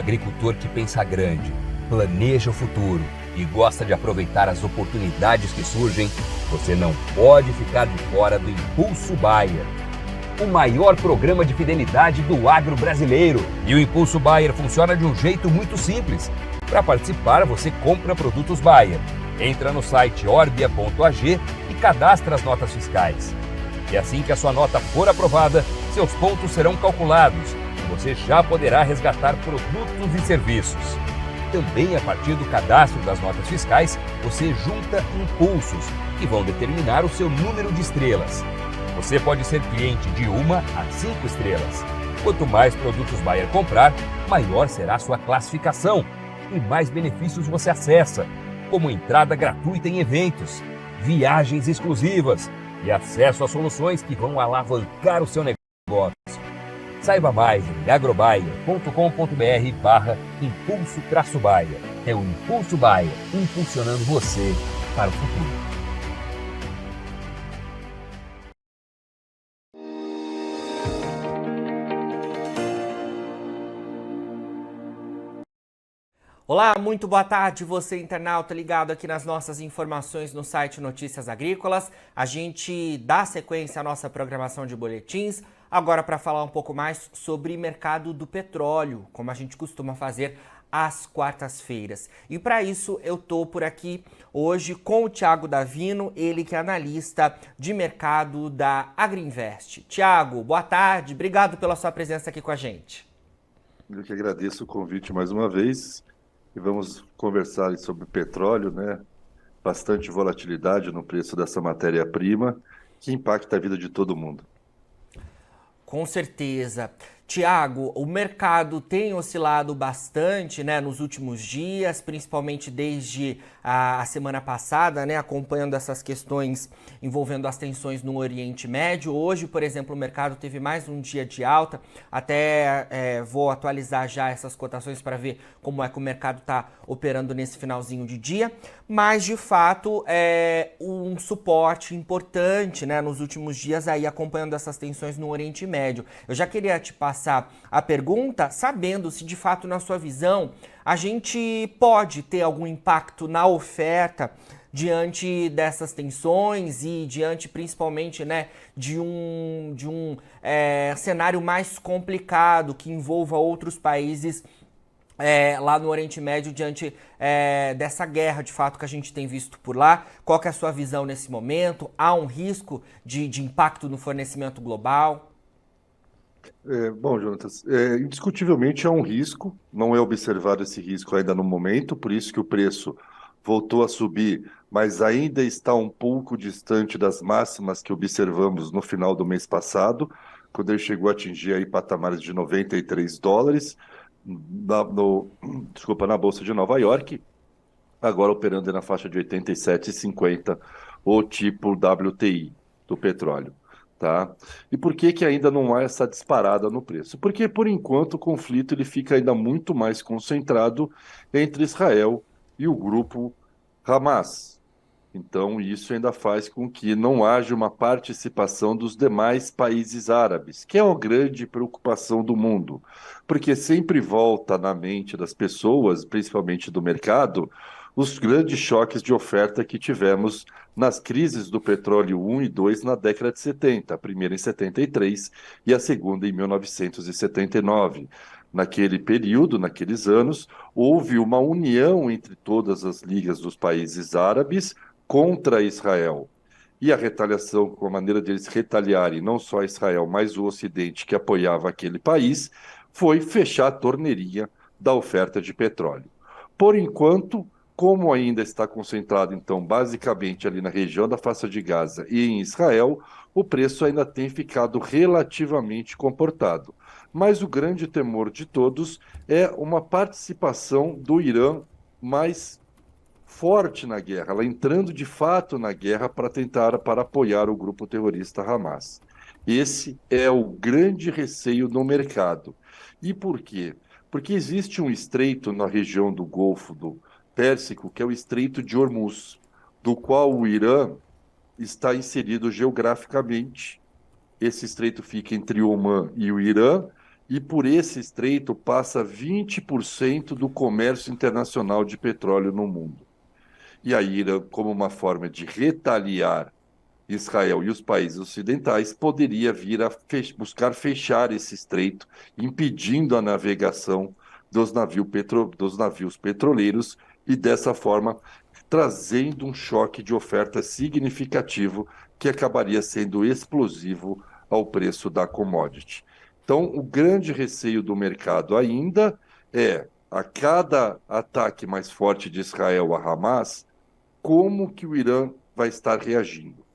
agricultor que pensa grande, planeja o futuro e gosta de aproveitar as oportunidades que surgem, você não pode ficar de fora do Impulso Bayer, o maior programa de fidelidade do agro brasileiro. E o Impulso Bayer funciona de um jeito muito simples. Para participar, você compra produtos Bayer, entra no site orbia.ag e cadastra as notas fiscais. E assim que a sua nota for aprovada, seus pontos serão calculados e você já poderá resgatar produtos e serviços. Também, a partir do cadastro das notas fiscais, você junta impulsos, que vão determinar o seu número de estrelas. Você pode ser cliente de 1 a 5 estrelas. Quanto mais produtos Bayer comprar, maior será a sua classificação e mais benefícios você acessa, como entrada gratuita em eventos, viagens exclusivas e acesso a soluções que vão alavancar o seu negócio. Saiba mais em agrobayer.com.br/impulso-bayer. É o Impulso Bayer, impulsionando você para o futuro. Olá, muito boa tarde, você internauta ligado aqui nas nossas informações no site Notícias Agrícolas. A gente dá sequência à nossa programação de boletins, agora para falar um pouco mais sobre mercado do petróleo, como a gente costuma fazer às quartas-feiras. E para isso eu tô por aqui hoje com o Thiago Davino, ele que é analista de mercado da Agrinvest. Thiago, boa tarde, obrigado pela sua presença aqui com a gente. Eu que agradeço o convite mais uma vez. E vamos conversar sobre petróleo, né? Bastante volatilidade no preço dessa matéria-prima que impacta a vida de todo mundo. Com certeza. Tiago, o mercado tem oscilado bastante, né, nos últimos dias, principalmente desde a semana passada, né, acompanhando essas questões envolvendo as tensões no Oriente Médio. Hoje, por exemplo, o mercado teve mais um dia de alta, até vou atualizar já essas cotações para ver como é que o mercado está operando nesse finalzinho de dia, mas de fato é um suporte importante, né, nos últimos dias aí acompanhando essas tensões no Oriente Médio. Eu já queria te passar a pergunta, sabendo se de fato, na sua visão, a gente pode ter algum impacto na oferta diante dessas tensões e diante principalmente, né, de um cenário mais complicado que envolva outros países lá no Oriente Médio diante dessa guerra de fato que a gente tem visto por lá. Qual que é a sua visão nesse momento? Há um risco de impacto no fornecimento global? Bom, Jonatas, indiscutivelmente é um risco, não é observado esse risco ainda no momento, por isso que o preço voltou a subir, mas ainda está um pouco distante das máximas que observamos no final do mês passado, quando ele chegou a atingir aí patamares de $93 na Bolsa de Nova York, agora operando na faixa de 87,50, o tipo WTI do petróleo. Tá? E por que ainda não há essa disparada no preço? Porque, por enquanto, o conflito ele fica ainda muito mais concentrado entre Israel e o grupo Hamas. Então, isso ainda faz com que não haja uma participação dos demais países árabes, que é uma grande preocupação do mundo, porque sempre volta na mente das pessoas, principalmente do mercado, os grandes choques de oferta que tivemos nas crises do petróleo 1 e 2 na década de 70, a primeira em 73 e a segunda em 1979. Naquele período, naqueles anos, houve uma união entre todas as ligas dos países árabes contra Israel. E a retaliação, com a maneira deles retaliarem não só Israel, mas o Ocidente que apoiava aquele país, foi fechar a torneirinha da oferta de petróleo. Por enquanto, como ainda está concentrado, então, basicamente ali na região da faixa de Gaza e em Israel, o preço ainda tem ficado relativamente comportado. Mas o grande temor de todos é uma participação do Irã mais forte na guerra, ela entrando de fato na guerra para apoiar o grupo terrorista Hamas. Esse é o grande receio no mercado. E por quê? Porque existe um estreito na região do Golfo do Pérsico, que é o Estreito de Hormuz, do qual o Irã está inserido geograficamente. Esse estreito fica entre Omã e o Irã, e por esse estreito passa 20% do comércio internacional de petróleo no mundo. E a Irã, como uma forma de retaliar Israel e os países ocidentais, poderia vir a buscar fechar esse estreito, impedindo a navegação dos navios petroleiros e, dessa forma, trazendo um choque de oferta significativo que acabaria sendo explosivo ao preço da commodity. Então, o grande receio do mercado ainda é, a cada ataque mais forte de Israel a Hamas, como que o Irã vai estar reagindo.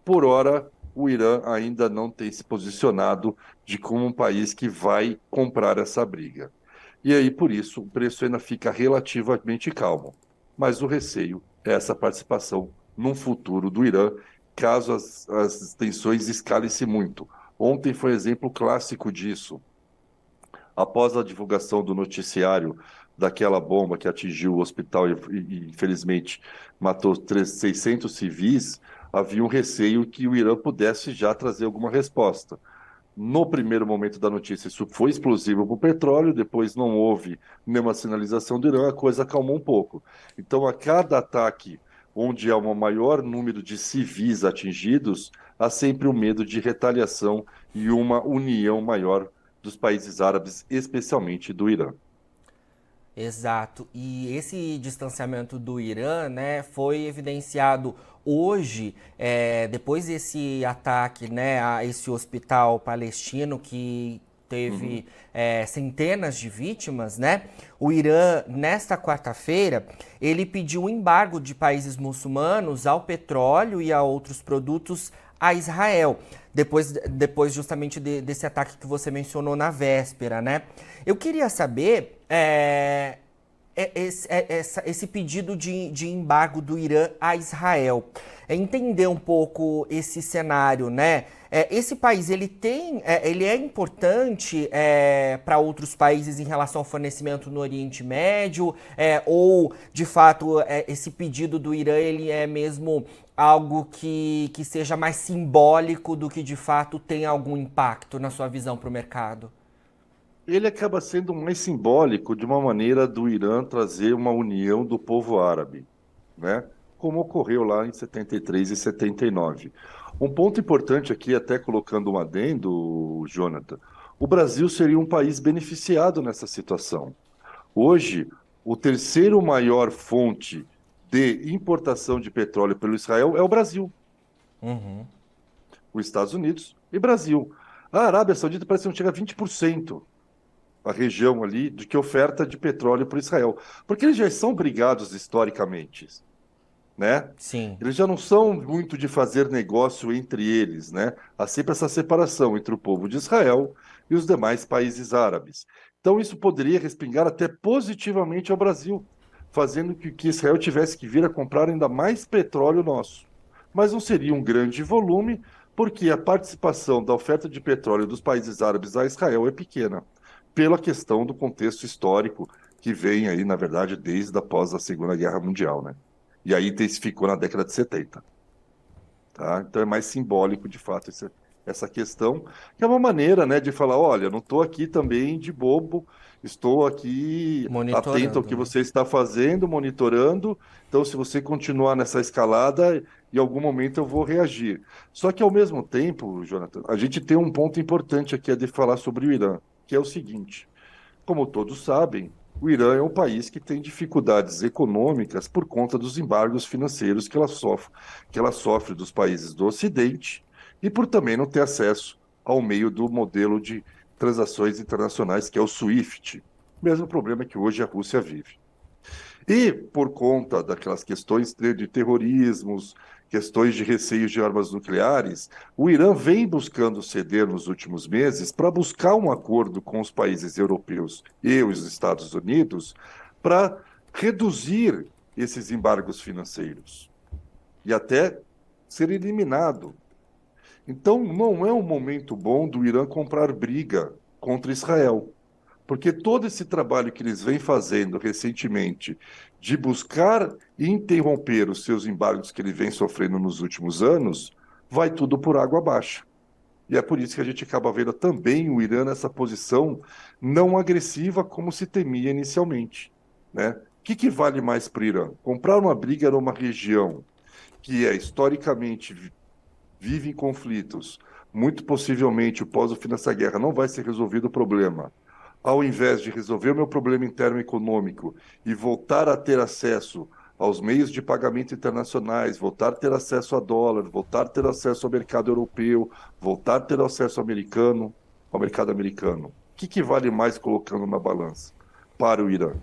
Por hora, o Irã ainda não tem se posicionado de como um país que vai comprar essa briga. E aí, por isso, o preço ainda fica relativamente calmo. Mas o receio é essa participação num futuro do Irã, caso as tensões escalem-se muito. Ontem foi exemplo clássico disso. Após a divulgação do noticiário daquela bomba que atingiu o hospital e infelizmente, matou 600 civis, havia um receio que o Irã pudesse já trazer alguma resposta. No primeiro momento da notícia, isso foi explosivo para o petróleo, depois não houve nenhuma sinalização do Irã, a coisa acalmou um pouco. Então, a cada ataque onde há um maior número de civis atingidos, há sempre um medo de retaliação e uma união maior dos países árabes, especialmente do Irã. Exato. E esse distanciamento do Irã, né, foi evidenciado hoje, depois desse ataque, né, a esse hospital palestino que teve centenas de vítimas, né? O Irã, nesta quarta-feira, ele pediu um embargo de países muçulmanos ao petróleo e a outros produtos a Israel, depois justamente desse ataque que você mencionou na véspera, né? Eu queria saber esse pedido de embargo do Irã a Israel, entender um pouco esse cenário, né? Esse país, ele é importante para outros países em relação ao fornecimento no Oriente Médio, ou, de fato, esse pedido do Irã, ele é mesmo algo que seja mais simbólico do que, de fato, tem algum impacto na sua visão para o mercado? Ele acaba sendo mais simbólico de uma maneira do Irã trazer uma união do povo árabe, né? Como ocorreu lá em 73 e 79. Um ponto importante aqui, até colocando um adendo, Jonathan, o Brasil seria um país beneficiado nessa situação. Hoje, o terceiro maior fonte de importação de petróleo pelo Israel é o Brasil, Uhum. os Estados Unidos e Brasil. A Arábia Saudita parece que não chega a 20%. A região ali de que oferta de petróleo para Israel. Porque eles já são brigados historicamente, né? Sim. Eles já não são muito de fazer negócio entre eles, né? Há sempre essa separação entre o povo de Israel e os demais países árabes. Então isso poderia respingar até positivamente ao Brasil, fazendo que Israel tivesse que vir a comprar ainda mais petróleo nosso. Mas não seria um grande volume, porque a participação da oferta de petróleo dos países árabes a Israel é pequena pela questão do contexto histórico que vem aí, na verdade, desde após a Segunda Guerra Mundial, né? E aí intensificou na década de 70, tá? Então é mais simbólico, de fato, essa questão, que é uma maneira, né, de falar, olha, não estou aqui também de bobo, estou aqui atento ao Monitorando, que né? você está fazendo, monitorando, então se você continuar nessa escalada, em algum momento eu vou reagir. Só que, ao mesmo tempo, Jonathan, a gente tem um ponto importante aqui a de falar sobre o Irã, que é o seguinte: como todos sabem, o Irã é um país que tem dificuldades econômicas por conta dos embargos financeiros que ela sofre dos países do Ocidente e por também não ter acesso ao meio do modelo de transações internacionais, que é o SWIFT, mesmo problema que hoje a Rússia vive. E por conta daquelas questões de terrorismos, questões de receios de armas nucleares, o Irã vem buscando ceder nos últimos meses para buscar um acordo com os países europeus e os Estados Unidos para reduzir esses embargos financeiros e até ser eliminado. Então, não é um momento bom do Irã comprar briga contra Israel. Porque todo esse trabalho que eles vêm fazendo recentemente de buscar interromper os seus embargos que ele vem sofrendo nos últimos anos, vai tudo por água abaixo. E é por isso que a gente acaba vendo também o Irã nessa posição não agressiva como se temia inicialmente, né? O que vale mais para o Irã? Comprar uma briga numa região que é historicamente vive em conflitos, muito possivelmente, após o fim dessa guerra, não vai ser resolvido o problema. Ao invés de resolver o meu problema interno econômico e voltar a ter acesso aos meios de pagamento internacionais, voltar a ter acesso a dólar, voltar a ter acesso ao mercado europeu, voltar a ter acesso ao mercado americano. O que vale mais colocando na balança para o Irã?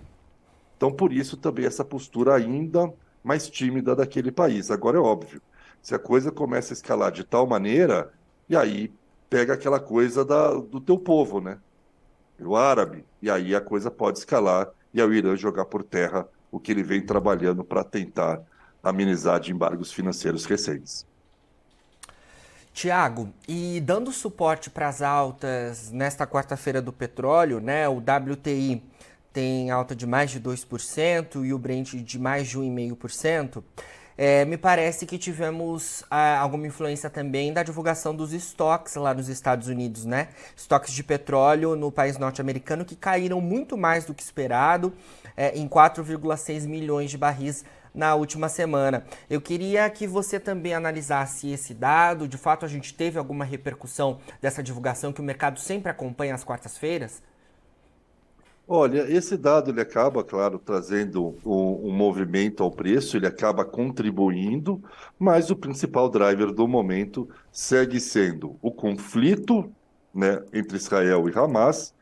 Então, por isso também essa postura ainda mais tímida daquele país. Agora é óbvio, se a coisa começa a escalar de tal maneira, e aí pega aquela coisa do teu povo, né? O árabe, e aí a coisa pode escalar e aí o Irã jogar por terra o que ele vem trabalhando para tentar amenizar de embargos financeiros recentes. Tiago, e dando suporte para as altas nesta quarta-feira do petróleo, né? O WTI tem alta de mais de 2% e o Brent de mais de 1,5%. Me parece que tivemos alguma influência também da divulgação dos estoques lá nos Estados Unidos, né? Estoques de petróleo no país norte-americano que caíram muito mais do que esperado, em 4,6 milhões de barris na última semana. Eu queria que você também analisasse esse dado. De fato, a gente teve alguma repercussão dessa divulgação que o mercado sempre acompanha às quartas-feiras? Olha, esse dado ele acaba, claro, trazendo um movimento ao preço, ele acaba contribuindo, mas o principal driver do momento segue sendo o conflito, né, entre Israel e Hamas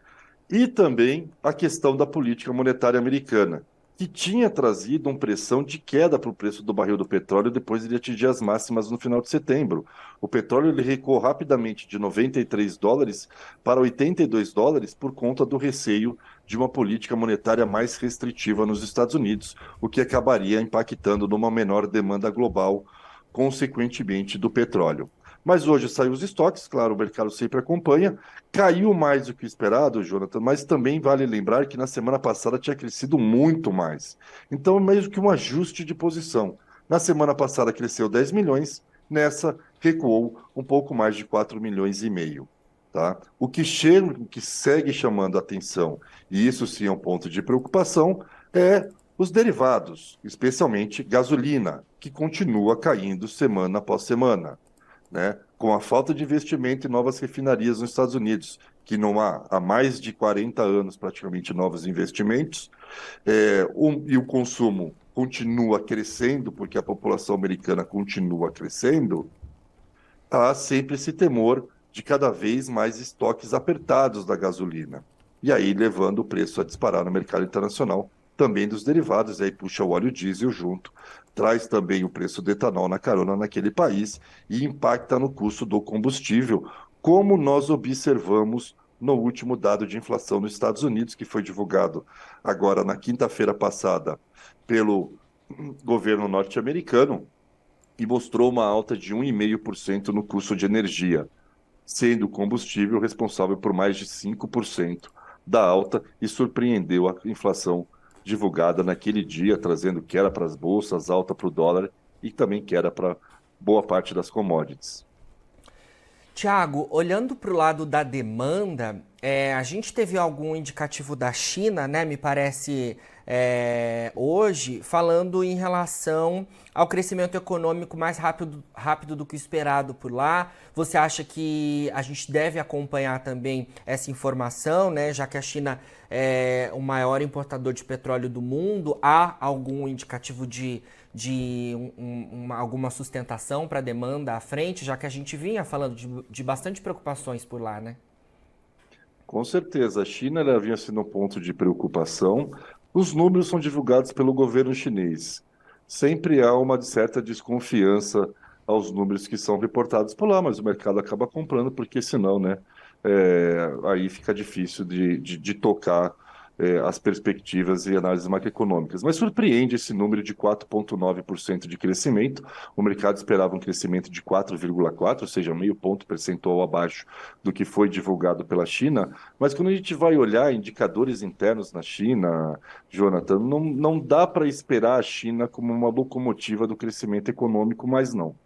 e também a questão da política monetária americana, que tinha trazido uma pressão de queda para o preço do barril do petróleo depois de atingir as máximas no final de setembro. O petróleo ele recuou rapidamente de US$ 93 para US$ 82 por conta do receio de uma política monetária mais restritiva nos Estados Unidos, o que acabaria impactando numa menor demanda global, consequentemente, do petróleo. Mas hoje saiu os estoques, claro, o mercado sempre acompanha. Caiu mais do que o esperado, Jonathan, mas também vale lembrar que na semana passada tinha crescido muito mais. Então, é meio que um ajuste de posição. Na semana passada cresceu 10 milhões, nessa recuou um pouco mais de 4,5 milhões. Tá? O que segue chamando a atenção, e isso sim é um ponto de preocupação, é os derivados, especialmente gasolina, que continua caindo semana após semana, né? Com a falta de investimento em novas refinarias nos Estados Unidos, que não há mais de 40 anos praticamente novos investimentos, e o consumo continua crescendo, porque a população americana continua crescendo, há sempre esse temor de cada vez mais estoques apertados da gasolina. E aí levando o preço a disparar no mercado internacional, também dos derivados, aí puxa o óleo diesel junto, traz também o preço do etanol na carona naquele país e impacta no custo do combustível, como nós observamos no último dado de inflação nos Estados Unidos, que foi divulgado agora na quinta-feira passada pelo governo norte-americano, e mostrou uma alta de 1,5% no custo de energia, sendo o combustível responsável por mais de 5% da alta e surpreendeu a inflação divulgada naquele dia, trazendo queda para as bolsas, alta para o dólar e também queda para boa parte das commodities. Tiago, olhando para o lado da demanda, a gente teve algum indicativo da China, né? Me parece hoje, falando em relação ao crescimento econômico mais rápido do que o esperado por lá. Você acha que a gente deve acompanhar também essa informação, né? Já que a China é o maior importador de petróleo do mundo, há algum indicativo de alguma sustentação para a demanda à frente, já que a gente vinha falando de bastante preocupações por lá, né? Com certeza, a China ela vinha sendo um ponto de preocupação. Os números são divulgados pelo governo chinês. Sempre há uma certa desconfiança aos números que são reportados por lá, mas o mercado acaba comprando, porque senão, né, aí fica difícil de tocar as perspectivas e análises macroeconômicas. Mas surpreende esse número de 4,9% de crescimento. O mercado esperava um crescimento de 4,4%, ou seja, meio ponto percentual abaixo do que foi divulgado pela China. Mas quando a gente vai olhar indicadores internos na China, Jonathan, não dá para esperar a China como uma locomotiva do crescimento econômico, mas não.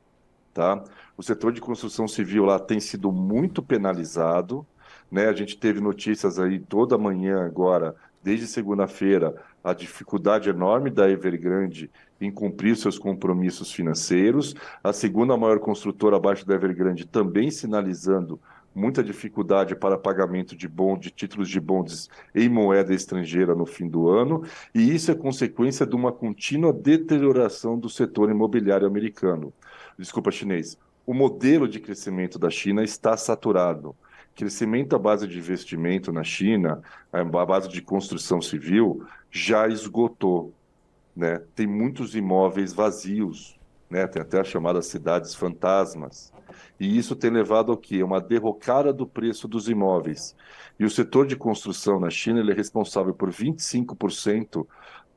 tá? O setor de construção civil lá tem sido muito penalizado, né? A gente teve notícias aí toda manhã agora, desde segunda-feira, a dificuldade enorme da Evergrande em cumprir seus compromissos financeiros. A segunda maior construtora abaixo da Evergrande também sinalizando muita dificuldade para pagamento de títulos de bondes em moeda estrangeira no fim do ano, e isso é consequência de uma contínua deterioração do setor imobiliário americano. Desculpa, chinês. O modelo de crescimento da China está saturado. Crescimento à base de investimento na China, à base de construção civil, já esgotou, né? Tem muitos imóveis vazios, né? Tem até as chamadas cidades fantasmas. E isso tem levado ao quê? Uma derrocada do preço dos imóveis. E o setor de construção na China ele é responsável por 25%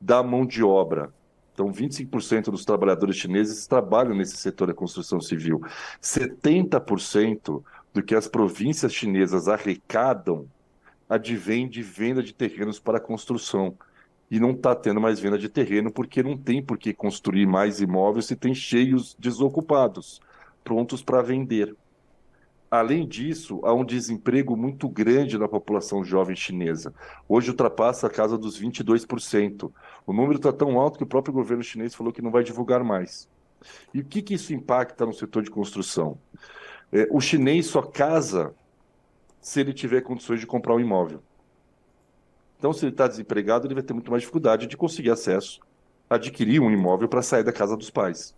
da mão de obra. Então, 25% dos trabalhadores chineses trabalham nesse setor da construção civil. 70% do que as províncias chinesas arrecadam advém de venda de terrenos para construção. E não está tendo mais venda de terreno porque não tem por que construir mais imóveis se tem cheios desocupados, prontos para vender. Além disso, há um desemprego muito grande na população jovem chinesa. Hoje ultrapassa a casa dos 22%. O número está tão alto que o próprio governo chinês falou que não vai divulgar mais. E o que isso impacta no setor de construção? O chinês só casa se ele tiver condições de comprar um imóvel. Então, se ele está desempregado, ele vai ter muito mais dificuldade de conseguir acesso a adquirir um imóvel para sair da casa dos pais.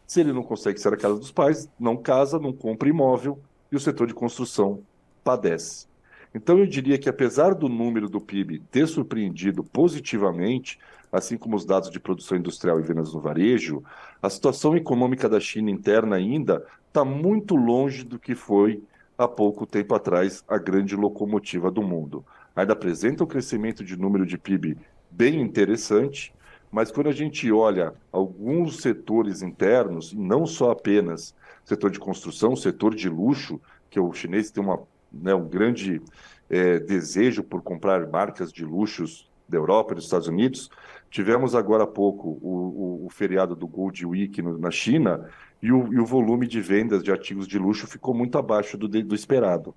Se ele não consegue sair da casa dos pais, não casa, não compra imóvel e o setor de construção padece. Então, eu diria que, apesar do número do PIB ter surpreendido positivamente, assim como os dados de produção industrial e vendas no varejo, a situação econômica da China interna ainda está muito longe do que foi há pouco tempo atrás a grande locomotiva do mundo. Ainda apresenta um crescimento de número de PIB bem interessante, mas quando a gente olha alguns setores internos, e não só apenas setor de construção, setor de luxo, que o chinês tem um grande desejo por comprar marcas de luxos da Europa e dos Estados Unidos. Tivemos agora há pouco o feriado do Gold Week na China e o volume de vendas de artigos de luxo ficou muito abaixo do esperado.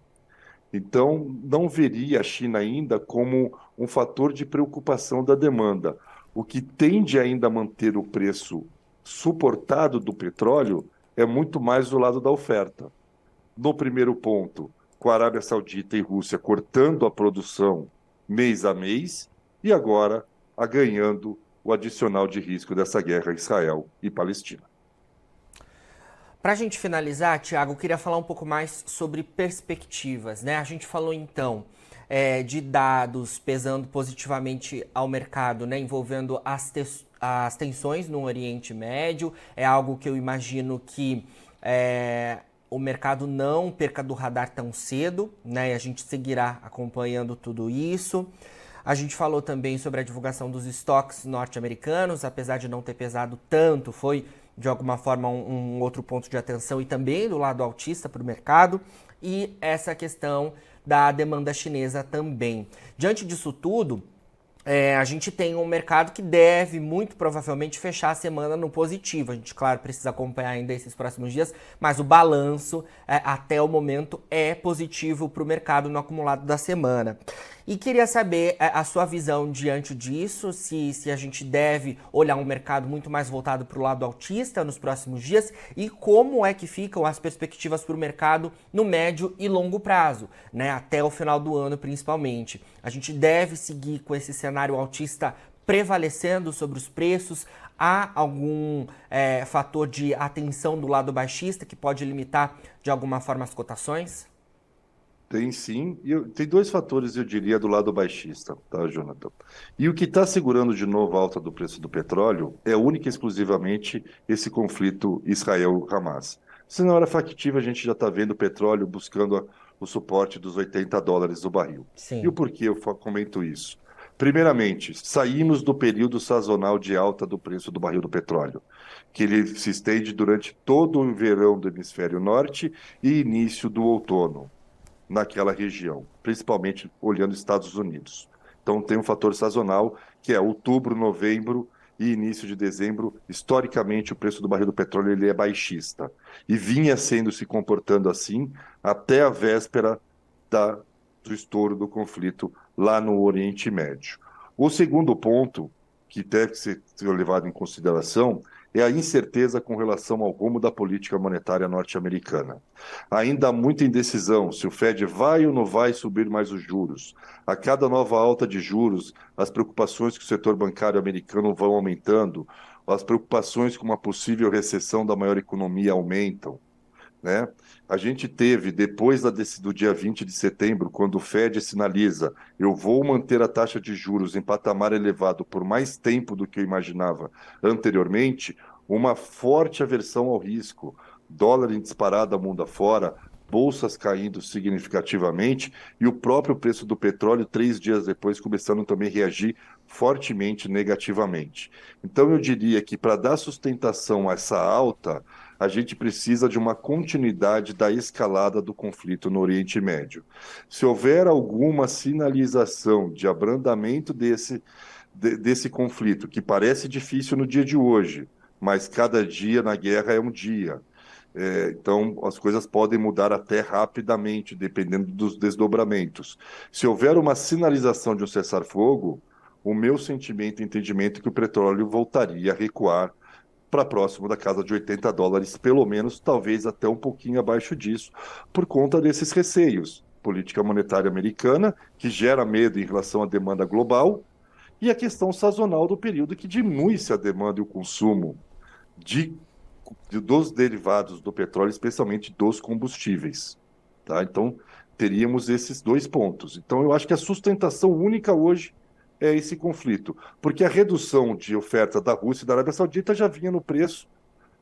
Então, não veria a China ainda como um fator de preocupação da demanda. O que tende ainda a manter o preço suportado do petróleo é muito mais do lado da oferta. No primeiro ponto, com a Arábia Saudita e Rússia cortando a produção mês a mês, e agora ganhando o adicional de risco dessa guerra Israel e Palestina. Para a gente finalizar, Thiago, eu queria falar um pouco mais sobre perspectivas, né? A gente falou então de dados pesando positivamente ao mercado, né? Envolvendo as tensões no Oriente Médio. É algo que eu imagino que o mercado não perca do radar tão cedo, né? E a gente seguirá acompanhando tudo isso. A gente falou também sobre a divulgação dos estoques norte-americanos, apesar de não ter pesado tanto, foi de alguma forma um outro ponto de atenção e também do lado altista para o mercado, e essa questão da demanda chinesa também. Diante disso tudo, a gente tem um mercado que deve muito provavelmente fechar a semana no positivo. A gente, claro, precisa acompanhar ainda esses próximos dias, mas o balanço até o momento é positivo para o mercado no acumulado da semana. E queria saber a sua visão diante disso, se a gente deve olhar um mercado muito mais voltado para o lado altista nos próximos dias e como é que ficam as perspectivas para o mercado no médio e longo prazo, né, até o final do ano principalmente. A gente deve seguir com esse cenário altista prevalecendo sobre os preços? Há algum fator de atenção do lado baixista que pode limitar de alguma forma as cotações? Tem sim, tem dois fatores, eu diria, do lado baixista, tá, Jonathan? E o que está segurando de novo a alta do preço do petróleo é única e exclusivamente esse conflito Israel-Hamas. Se não era factível, a gente já está vendo o petróleo buscando o suporte dos $80 o barril. Sim. E o porquê eu comento isso? Primeiramente, saímos do período sazonal de alta do preço do barril do petróleo, que ele se estende durante todo o verão do hemisfério norte e início do outono naquela região, principalmente olhando Estados Unidos. Então tem um fator sazonal que é outubro, novembro e início de dezembro, historicamente, o preço do barril do petróleo ele é baixista. E vinha se comportando assim até a véspera do estouro do conflito lá no Oriente Médio. O segundo ponto, que deve ser levado em consideração, é a incerteza com relação ao rumo da política monetária norte-americana. Ainda há muita indecisão se o Fed vai ou não vai subir mais os juros. A cada nova alta de juros, as preocupações que o setor bancário americano vão aumentando, as preocupações com uma possível recessão da maior economia aumentam, né? A gente teve, depois do dia 20 de setembro, quando o Fed sinaliza eu vou manter a taxa de juros em patamar elevado por mais tempo do que eu imaginava anteriormente, uma forte aversão ao risco, dólar em disparada mundo afora, bolsas caindo significativamente e o próprio preço do petróleo, 3 dias depois, começando também a reagir fortemente negativamente. Então, eu diria que para dar sustentação a essa alta, a gente precisa de uma continuidade da escalada do conflito no Oriente Médio. Se houver alguma sinalização de abrandamento desse conflito, que parece difícil no dia de hoje, mas cada dia na guerra é um dia. Então, as coisas podem mudar até rapidamente, dependendo dos desdobramentos. Se houver uma sinalização de um cessar-fogo, o meu sentimento e entendimento é que o petróleo voltaria a recuar para próximo da casa de $80, pelo menos, talvez até um pouquinho abaixo disso, por conta desses receios. Política monetária americana, que gera medo em relação à demanda global, e a questão sazonal do período, que diminui-se a demanda e o consumo dos derivados do petróleo, especialmente dos combustíveis. Tá? Então, teríamos esses dois pontos. Então, eu acho que a sustentação única hoje é esse conflito, porque a redução de oferta da Rússia e da Arábia Saudita já vinha no preço,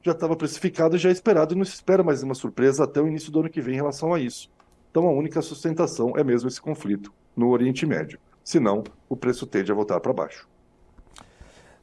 já estava precificado, já esperado, e não se espera mais uma surpresa até o início do ano que vem em relação a isso. Então a única sustentação é mesmo esse conflito no Oriente Médio, senão o preço tende a voltar para baixo.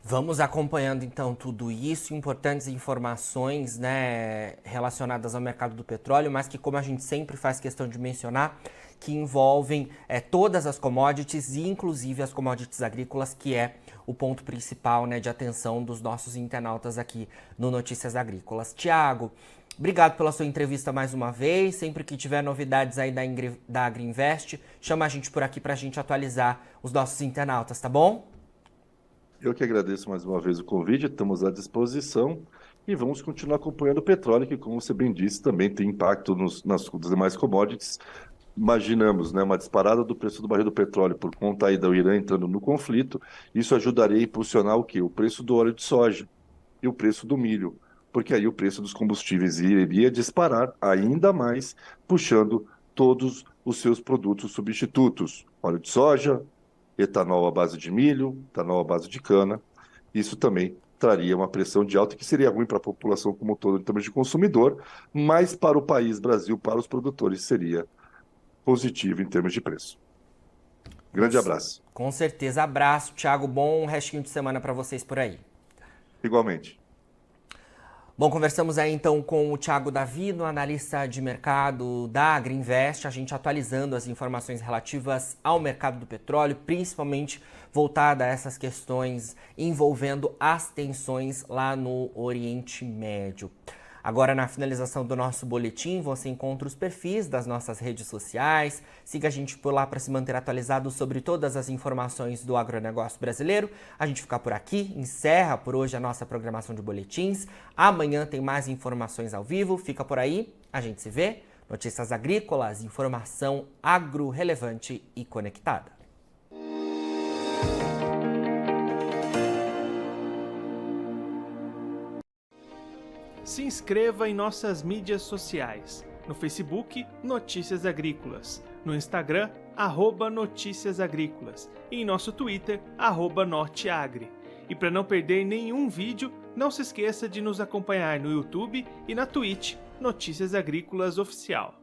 Vamos acompanhando então tudo isso, importantes informações, né, relacionadas ao mercado do petróleo, mas que, como a gente sempre faz questão de mencionar, que envolvem todas as commodities e inclusive as commodities agrícolas, que é o ponto principal, né, de atenção dos nossos internautas aqui no Notícias Agrícolas. Tiago, obrigado pela sua entrevista mais uma vez. Sempre que tiver novidades aí da Agriinvest, chama a gente por aqui para a gente atualizar os nossos internautas, tá bom? Eu que agradeço mais uma vez o convite, estamos à disposição e vamos continuar acompanhando o petróleo, que, como você bem disse, também tem impacto nas demais commodities. Imaginamos, né, uma disparada do preço do barril do petróleo por conta aí do Irã entrando no conflito. Isso ajudaria a impulsionar o quê? O preço do óleo de soja e o preço do milho, porque aí o preço dos combustíveis iria disparar ainda mais, puxando todos os seus produtos substitutos. Óleo de soja, etanol à base de milho, etanol à base de cana. Isso também traria uma pressão de alta que seria ruim para a população como um todo em termos de consumidor, mas para o país Brasil, para os produtores, seria positivo em termos de preço. Grande abraço. Com certeza. Abraço, Tiago. Bom restinho de semana para vocês por aí. Igualmente. Bom, conversamos aí então com o Tiago Davino, analista de mercado da Agriinvest, a gente atualizando as informações relativas ao mercado do petróleo, principalmente voltada a essas questões envolvendo as tensões lá no Oriente Médio. Agora, na finalização do nosso boletim, você encontra os perfis das nossas redes sociais. Siga a gente por lá para se manter atualizado sobre todas as informações do agronegócio brasileiro. A gente fica por aqui, encerra por hoje a nossa programação de boletins. Amanhã tem mais informações ao vivo. Fica por aí, a gente se vê. Notícias agrícolas, informação agro relevante e conectada. Se inscreva em nossas mídias sociais. No Facebook, Notícias Agrícolas. No Instagram, @Notícias Agrícolas. E em nosso Twitter, @Norteagri. E para não perder nenhum vídeo, não se esqueça de nos acompanhar no YouTube e na Twitch, Notícias Agrícolas Oficial.